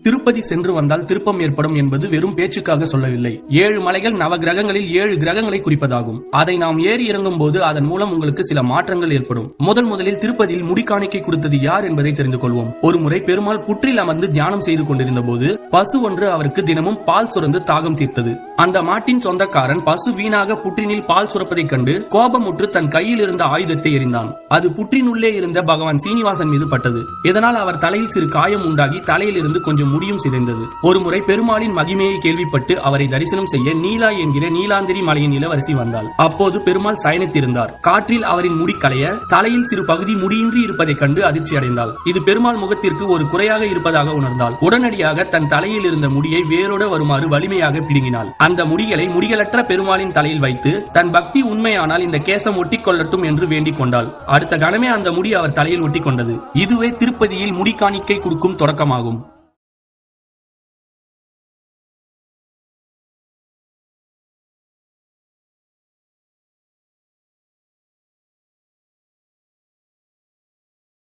திருப்பதி சென்று வந்தால் திருப்பம் ஏற்படும் என்பது வெறும் பேச்சுக்காக சொல்லவில்லை. 7 மலைகள் நவ கிரகங்களில் 7 கிரகங்களை குறிப்பதாகும். அதை நாம் ஏறி இறங்கும் போது அதன் மூலம் உங்களுக்கு சில மாற்றங்கள் ஏற்படும். முதலில் திருப்பதியில் முடிக்காணிக்கை கொடுத்தது யார் என்பதை தெரிந்து கொள்வோம். ஒருமுறை பெருமாள் புற்றில் அமர்ந்து தியானம் செய்து கொண்டிருந்த போது பசு ஒன்று அவருக்கு தினமும் பால் சுரந்து தாகம் தீர்த்தது. அந்த மாட்டின் சொந்தக்காரன் பசு வீணாக புற்றினில் பால் சுரப்பதைக் கண்டு கோபமுற்று தன் கையில் இருந்த ஆயுதத்தை எறிந்தான். அது புற்றினுள்ளே இருந்த பகவான் சீனிவாசன் மீது பட்டது. இதனால் அவர் தலையில் சிறு காயம் உண்டாகி தலையில் இருந்து கொஞ்சம் முடியும் சிதைந்தது. ஒருமுறை பெருமாளின் மகிமையை கேள்விப்பட்டு அவரை தரிசனம் செய்ய நீலா என்கிற நீலாந்திரி மலையின் இளவரசி வந்தாள். அப்போது பெருமாள் சயனித்திருந்தார். காற்றில் அவரின் முடி களைய தலையில் சிறு பகுதி முடியின்றி இருப்பதைக் கண்டு அதிர்ச்சி அடைந்தாள். இது பெருமாள் முகத்திற்கு ஒரு குறையாக இருப்பதாக உணர்ந்தாள். உடனடியாக தன் தலையில் இருந்த முடியை வேரோட வருமாறு வலிமையாக பிடுங்கினாள். அந்த முடிகளை முடிகளற்ற பெருமாளின் தலையில் வைத்து தன் பக்தி உண்மையானால் இந்த கேசம் ஒட்டி கொள்ளட்டும் என்று வேண்டிக் கொண்டாள். அடுத்த கணமே அந்த முடி அவர் தலையில் ஒட்டி கொண்டது. இதுவே திருப்பதியில் முடி காணிக்கை கொடுக்கும் தொடக்கமாகும்.